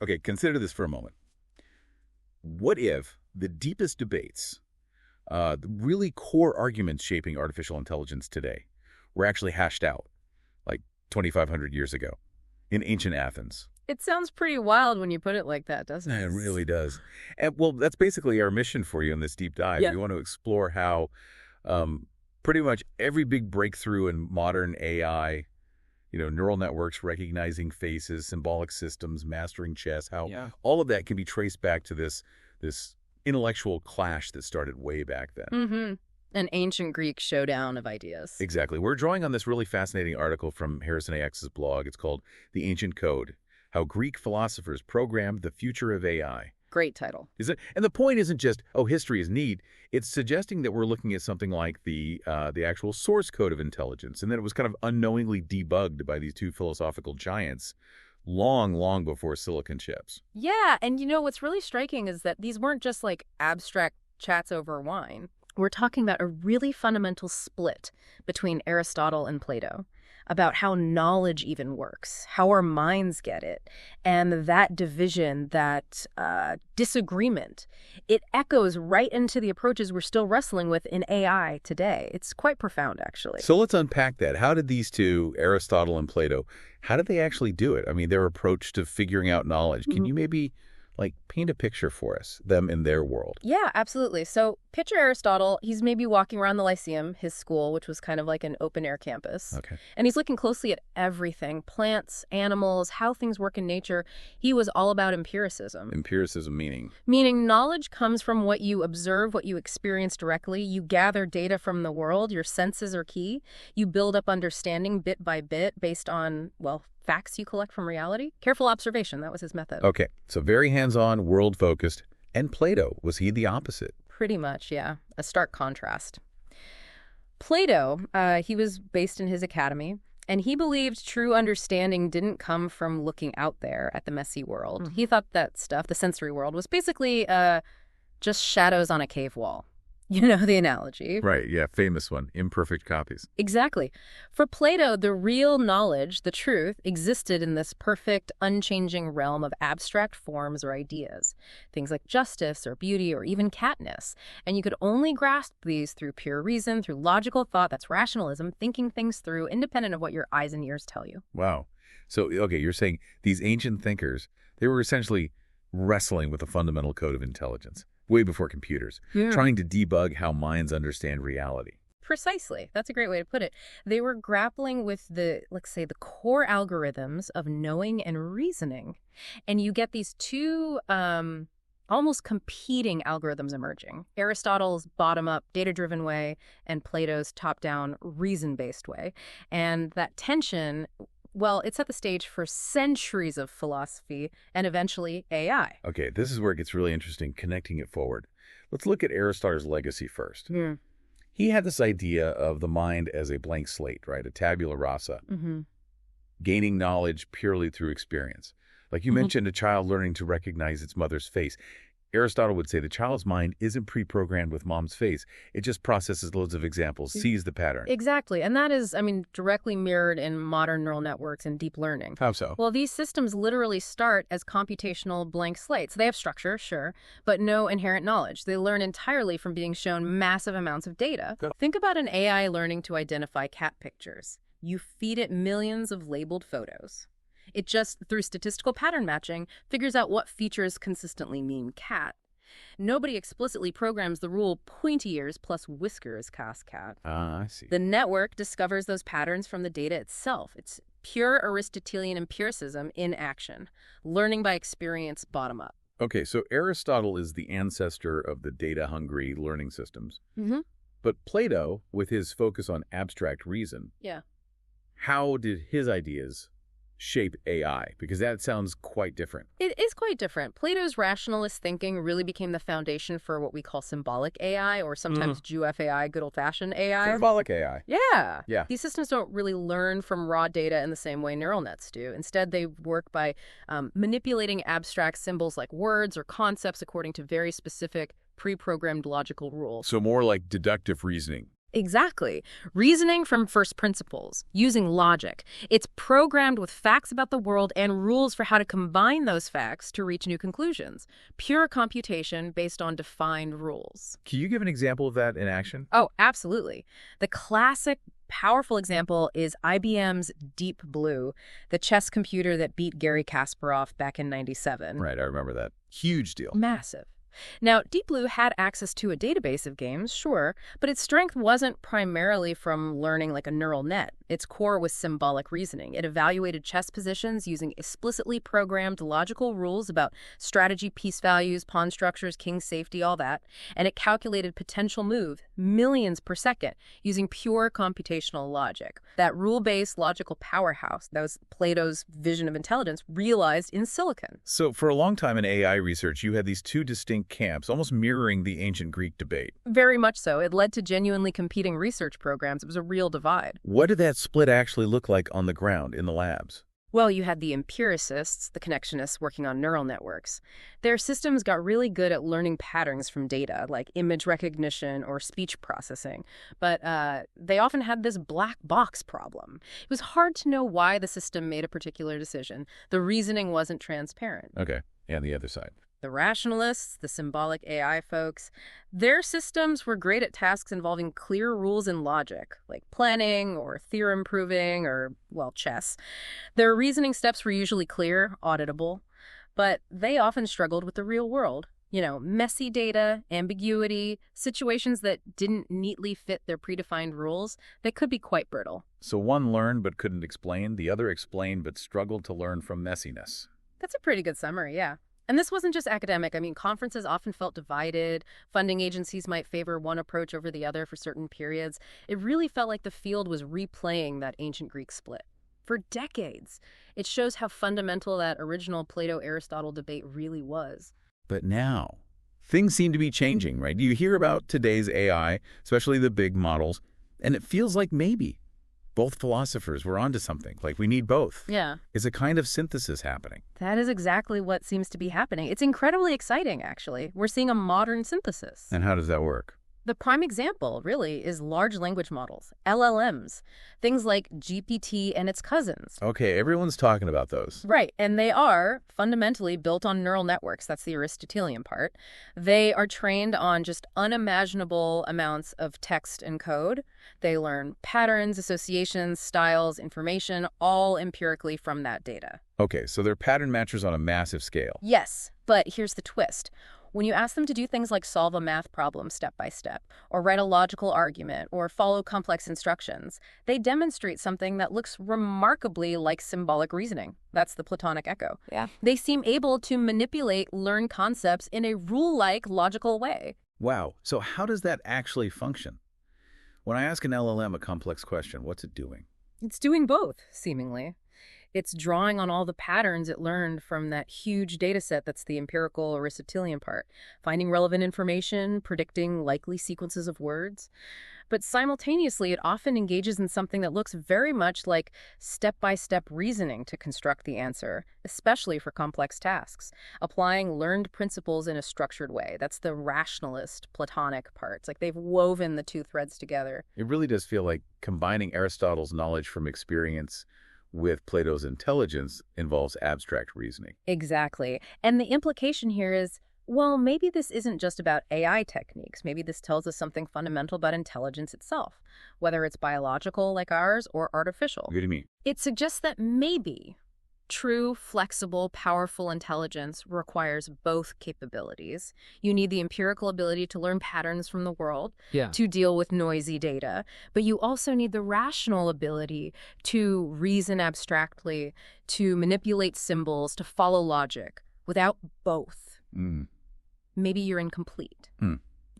Okay, consider this for a moment. What if the deepest debates, the really core arguments shaping artificial intelligence today, were actually hashed out like 2,500 years ago in ancient Athens? It sounds pretty wild when you put it like that, doesn't It it? really does. And, well, that's basically our mission for you in this deep dive. Yeah. We want to explore how pretty much every big breakthrough in modern AI, neural networks, recognizing faces, symbolic systems, mastering chess, how Yeah. all of that can be traced back to this intellectual clash that started way back then. Mm-hmm. An ancient Greek showdown of ideas. Exactly. We're drawing on this really fascinating article from Harrison AX's blog. It's called The Ancient Code: How Greek Philosophers Programmed the Future of AI. Great title. Is it? And the point isn't just, oh, history is neat. It's suggesting that we're looking at something like the actual source code of intelligence, and that it was kind of unknowingly debugged by these two philosophical giants long, long before silicon chips. Yeah, and what's really striking is that these weren't just like abstract chats over wine. We're talking about a really fundamental split between Aristotle and Plato about how knowledge even works, how our minds get it, and that division, that disagreement, it echoes right into the approaches we're still wrestling with in AI today. It's quite profound, actually. So let's unpack that. How did these two, Aristotle and Plato, how did they actually do it? I mean, their approach to figuring out knowledge. Can you maybe paint a picture for us, them in their world? Yeah, absolutely. So picture Aristotle. He's maybe walking around the Lyceum, his school, which was kind of like an open-air campus. Okay. And he's looking closely at everything, plants, animals, how things work in nature. He was all about empiricism. Empiricism meaning? Meaning knowledge comes from what you observe, what you experience directly. You gather data from the world. Your senses are key. You build up understanding bit by bit based on, facts you collect from reality. Careful observation, that was his method. Okay, so very hands-on, world-focused. And Plato, was he the opposite? Pretty much, yeah. A stark contrast. Plato, he was based in his academy, and he believed true understanding didn't come from looking out there at the messy world. He thought that stuff, the sensory world, was basically just shadows on a cave wall. You know the analogy. Right, yeah, famous one, imperfect copies. Exactly. For Plato, the real knowledge, the truth, existed in this perfect, unchanging realm of abstract forms or ideas. Things like justice or beauty or even catness. And you could only grasp these through pure reason, through logical thought. That's rationalism, thinking things through, independent of what your eyes and ears tell you. Wow. So, okay, you're saying these ancient thinkers, they were essentially wrestling with the fundamental code of intelligence. Way before computers, trying to debug how minds understand reality. Precisely. That's a great way to put it. They were grappling with let's say, the core algorithms of knowing and reasoning. And you get these two almost competing algorithms emerging. Aristotle's bottom-up, data-driven way, and Plato's top-down, reason-based way. And that tension, it set the stage for centuries of philosophy and eventually AI. Okay, this is where it gets really interesting, connecting it forward. Let's look at Aristotle's legacy first. He had this idea of the mind as a blank slate, right? A tabula rasa, gaining knowledge purely through experience. Like you mentioned, a child learning to recognize its mother's face. Aristotle would say the child's mind isn't pre-programmed with mom's face. It just processes loads of examples, sees the pattern. Exactly. And that is, directly mirrored in modern neural networks and deep learning. How so? Well, these systems literally start as computational blank slates. They have structure, sure, but no inherent knowledge. They learn entirely from being shown massive amounts of data. Good. Think about an AI learning to identify cat pictures. You feed it millions of labeled photos. It just, through statistical pattern matching, figures out what features consistently mean cat. Nobody explicitly programs the rule pointy ears plus whiskers cast cat. Ah, I see. The network discovers those patterns from the data itself. It's pure Aristotelian empiricism in action, learning by experience bottom up. Okay, so Aristotle is the ancestor of the data-hungry learning systems. But Plato, with his focus on abstract reason, how did his ideas shape AI? Because that sounds quite different. It is quite different. Plato's rationalist thinking really became the foundation for what we call symbolic AI, or sometimes GFAI, good old-fashioned AI. Symbolic AI. Yeah. These systems don't really learn from raw data in the same way neural nets do. Instead, they work by manipulating abstract symbols like words or concepts according to very specific pre-programmed logical rules. So more like deductive reasoning. Exactly. Reasoning from first principles, using logic. It's programmed with facts about the world and rules for how to combine those facts to reach new conclusions. Pure computation based on defined rules. Can you give an example of that in action? Oh, absolutely. The classic powerful example is IBM's Deep Blue, the chess computer that beat Garry Kasparov back in '97. Right, I remember that. Huge deal. Massive. Now, Deep Blue had access to a database of games, sure, but its strength wasn't primarily from learning like a neural net. Its core was symbolic reasoning. It evaluated chess positions using explicitly programmed logical rules about strategy, piece values, pawn structures, king safety, all that. And it calculated potential moves, millions per second, using pure computational logic. That rule-based logical powerhouse, that was Plato's vision of intelligence, realized in silicon. So for a long time in AI research, you had these two distinct camps, almost mirroring the ancient Greek debate. Very much so. It led to genuinely competing research programs. It was a real divide. What did that split actually look like on the ground in the labs? Well, you had the empiricists, the connectionists working on neural networks. Their systems got really good at learning patterns from data, like image recognition or speech processing. But they often had this black box problem. It was hard to know why the system made a particular decision. The reasoning wasn't transparent. Okay, and the other side. The rationalists, the symbolic AI folks, their systems were great at tasks involving clear rules and logic, like planning or theorem proving or, well, chess. Their reasoning steps were usually clear, auditable, but they often struggled with the real world. You know, messy data, ambiguity, situations that didn't neatly fit their predefined rules, they could be quite brittle. So one learned but couldn't explain, the other explained but struggled to learn from messiness. That's a pretty good summary, yeah. And this wasn't just academic. I mean, conferences often felt divided. Funding agencies might favor one approach over the other for certain periods. It really felt like the field was replaying that ancient Greek split. For decades, it shows how fundamental that original Plato-Aristotle debate really was. But now, things seem to be changing, right? You hear about today's AI, especially the big models, and it feels like maybe both philosophers were onto something, like we need both. Yeah. Is a kind of synthesis happening? That is exactly what seems to be happening. It's incredibly exciting, actually. We're seeing a modern synthesis. And how does that work? The prime example, really, is large language models, LLMs, things like GPT and its cousins. Okay, everyone's talking about those. Right, and they are fundamentally built on neural networks. That's the Aristotelian part. They are trained on just unimaginable amounts of text and code. They learn patterns, associations, styles, information, all empirically from that data. Okay, so they're pattern matchers on a massive scale. Yes, but here's the twist. When you ask them to do things like solve a math problem step by step, or write a logical argument, or follow complex instructions, they demonstrate something that looks remarkably like symbolic reasoning. That's the Platonic echo. Yeah. They seem able to manipulate learned concepts in a rule-like logical way. Wow, so how does that actually function? When I ask an LLM a complex question, what's it doing? It's doing both, seemingly. It's drawing on all the patterns it learned from that huge data set that's the empirical Aristotelian part, finding relevant information, predicting likely sequences of words. But simultaneously, it often engages in something that looks very much like step-by-step reasoning to construct the answer, especially for complex tasks, applying learned principles in a structured way. That's the rationalist, Platonic part. It's like they've woven the two threads together. It really does feel like combining Aristotle's knowledge from experience with Plato's intelligence involves abstract reasoning. Exactly. And the implication here is, well, maybe this isn't just about AI techniques. Maybe this tells us something fundamental about intelligence itself, whether it's biological like ours or artificial. What do you mean? It suggests that maybe true, flexible, powerful intelligence requires both capabilities. You need the empirical ability to learn patterns from the world, to deal with noisy data, but you also need the rational ability to reason abstractly, to manipulate symbols, to follow logic. Without both, maybe you're incomplete.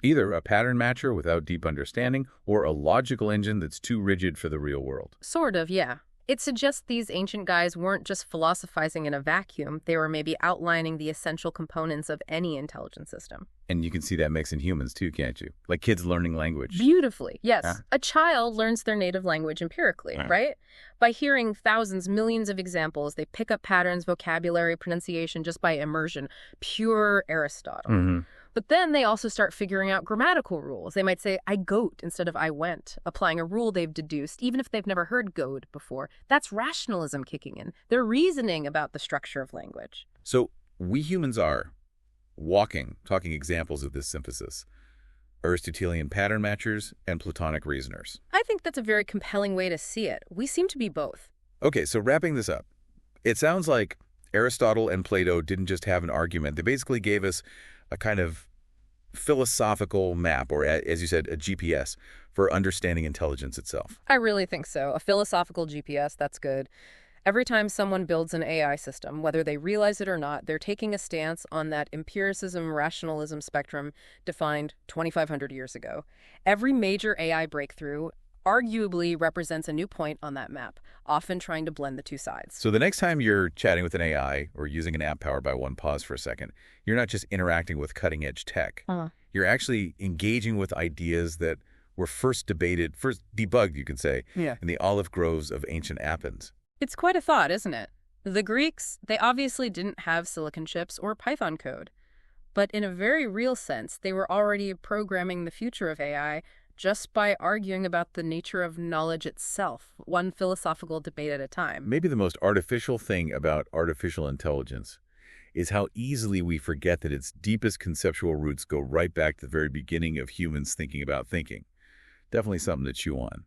Either a pattern matcher without deep understanding or a logical engine that's too rigid for the real world. Sort of, yeah. It suggests these ancient guys weren't just philosophizing in a vacuum. They were maybe outlining the essential components of any intelligent system. And you can see that mix in humans too, can't you? Like kids learning language. Beautifully, yes. Huh? A child learns their native language empirically, right? By hearing thousands, millions of examples, they pick up patterns, vocabulary, pronunciation just by immersion. Pure Aristotle. But then they also start figuring out grammatical rules. They might say, I goat instead of I went, applying a rule they've deduced, even if they've never heard goad before. That's rationalism kicking in. They're reasoning about the structure of language. So we humans are talking examples of this synthesis. Aristotelian pattern matchers and Platonic reasoners. I think that's a very compelling way to see it. We seem to be both. Okay, so wrapping this up, it sounds like Aristotle and Plato didn't just have an argument. They basically gave us a kind of philosophical map, or as you said, a GPS, for understanding intelligence itself. I really think so. A philosophical GPS, that's good. Every time someone builds an AI system, whether they realize it or not, they're taking a stance on that empiricism-rationalism spectrum defined 2,500 years ago. Every major AI breakthrough arguably represents a new point on that map, often trying to blend the two sides. So the next time you're chatting with an AI or using an app powered by one, pause for a second, you're not just interacting with cutting-edge tech. You're actually engaging with ideas that were first debugged, you could say, in the olive groves of ancient Athens. It's quite a thought, isn't it? The Greeks, they obviously didn't have silicon chips or Python code. But in a very real sense, they were already programming the future of AI just by arguing about the nature of knowledge itself, one philosophical debate at a time. Maybe the most artificial thing about artificial intelligence is how easily we forget that its deepest conceptual roots go right back to the very beginning of humans thinking about thinking. Definitely something to chew on.